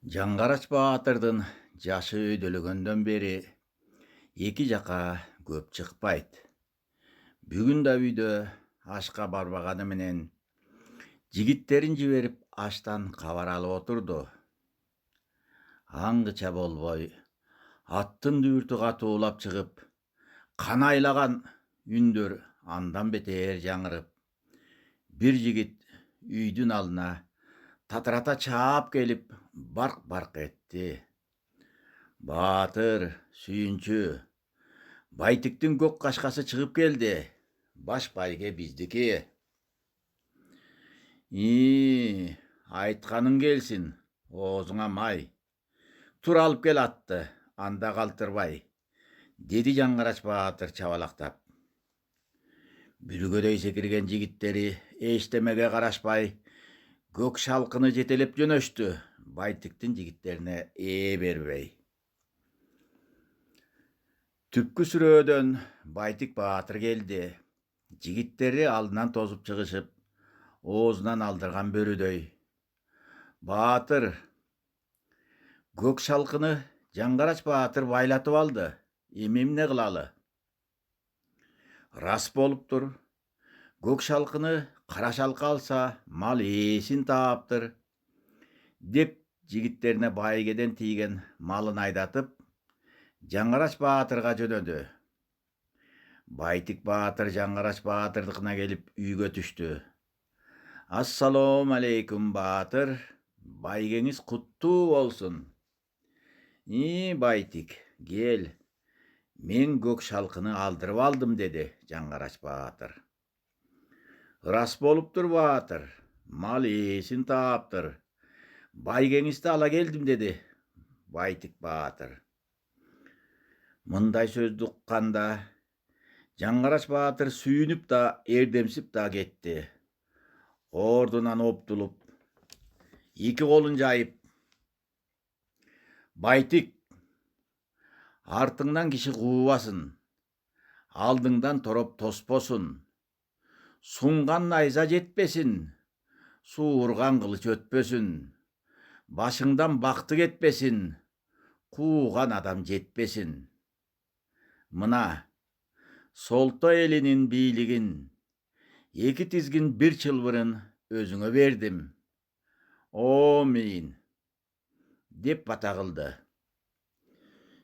Жаңғарач Баатырдын жашы өйдөлөгөндөн бери эки жака көп чыкпайт. Бүгүн да үйдө ашка барбаганы менен жигиттерин жиберип аштан кабар алып отурду. Аңгыча болбой аттын дүртү катуулап чыгып, канайлаган үндөр андан бетер жаңырып, бир жигит үйдүн алдына татырата чаап келип барк-барк этти. Баатыр, сүйүнчү, Байтиктин көк кашкасы чыгып келди. Баш байге биздики. Айтканың келсин, оозуңа май. Тур алып кел атты, анда калтырбай, деди Жаңгарач Баатыр чабалактап. Бүргөдөй секирген жигиттери эчтемеге карашпай, көк шалкыны жетелеп жөнөштү, Байтиктин жигиттерине ээ бербей. Түпкү сүрөөдөн Байтик Баатыр келди. Жигиттери алдынан тозуп чыгышып, оозунан алдырган бөрүдөй. Баатыр, көк шалкыны Жаңгарач Баатыр байлатып алды. Эми эмне кылалы? Рас болуптур. Көк шалкыны кара шалкы алса, мал ээсин тааптыр, деп жигиттерине байгеден тийген малын айдатып, Жаңгарач Баатырга жөнөдү. Байтик Баатыр Жаңгарач Баатырдыкына келип үйгө түштү. Ассалому алейкум, Баатыр. Байгеңиз куттуу болсун. Байтик, кел. Мен көк шалкыны алдырып алдым, деди Жаңгарач Баатыр. Рас болуптур, Баатыр. Мал ээсин тааптыр. Байгеңизди ала келдим, деди Байтик Баатыр. Мындай сөздү укканда Жаңгарач Баатыр сүйүнүп да, эрдемсип да кетти. Ордунан оптулуп, эки колун жайып, Байтик, артыңдан киши куубасын, алдыңдан тороп тоспосун, сунган найза жетпесин, сууурган кылыч өтпөсүн, башыңдан бакты кетпесин, кууган адам жетпесин. Мына Солто элинин бийлигин, эки тизгин бир чылбырын өзүңө бердим. Омин, деп бата кылды.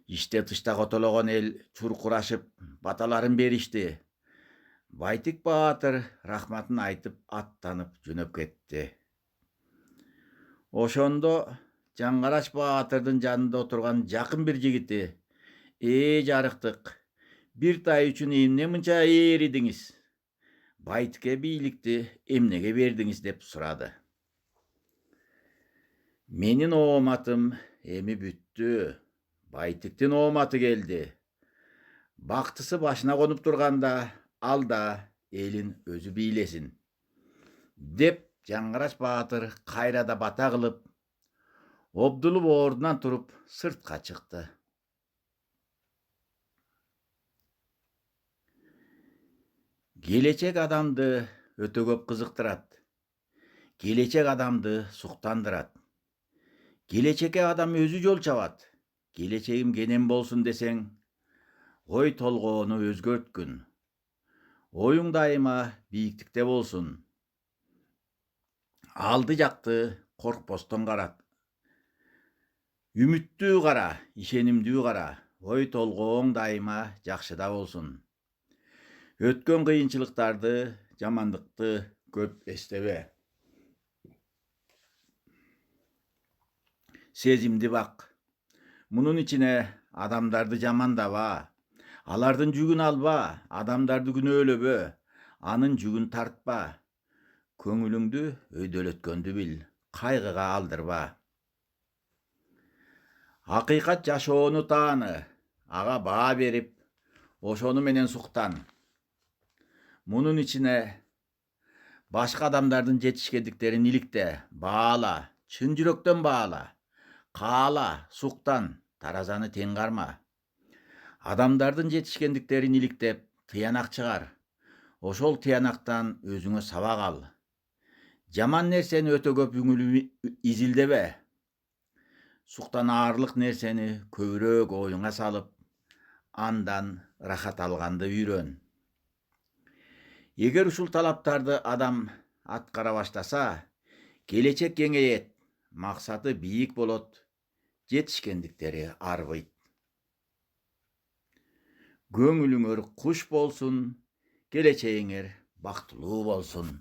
Иште тышта котологон эл чуркурашып, баталарын беришти. Байтик Баатыр рахматын айтып аттанып жөнөп кетти. Ошондо Жаңгарач Баатырдын жанында отурган жакын бир жигити: жарыктык, бир тай үчүн эмне мынча ээридиңиз? Байтикке бийликти эмнеге бердиңиз деп сурады. Менин ооматым эми бүттү. Байтиктин ооматы келди. Бактысы башына конуп турганда, ал да элин өзү бийлесин, деп Жаңгарач Баатыр кайрада бата кылып, обдулуп ордунан туруп сыртка чыкты. Келечек адамды өтө көп кызыктырат. Келечек адамды суктандырат. Келечекке адам өзү жол чабат. Келечегим кенен болсун десең, ой толгоону өзгөрткүн. Оюң дайыма бийиктикте болсун. Алды жакты коркпостон карат. Үмүттүү кара, ишенимдүү кара. Ой толгооң дайыма жакшыда болсун. Өткөн кыйынчылыктарды, жамандыкты көп эстебе. Сезимди бак. Мунун ичине адамдарды жамандаба, алардын жүгүн алба, адамдарды күнөөлөбө, анын жүгүн тартпа. Көңүлүңдү өйдөлөткөндү бил, кайгыга алдырба. Акыйкат жашоону тааны, ага баа берип, ошону менен суктан. Мунун ичине башка адамдардын жетишкендиктерин иликте, баала, чын жүрөктөн баала. Каала, суктан, таразаны тең карма. Адамдардын жетишкендиктерин иликтеп, тыянак чыгар. Ошол тыянактан өзүңө сабак ал. Жаман нерсени өтө көп үңүлүп изилдебе. суктанаарлык нерсени көбүрөөк оюңа салып, андан рахат алганды үйрөн. Эгер ушул талаптарды адам аткара баштаса, келечек кеңейет, максаты бийик болот, жетишкендиктери арбыйт. Көңүлүңөр куш болсун, келечегиңер бактылуу болсун.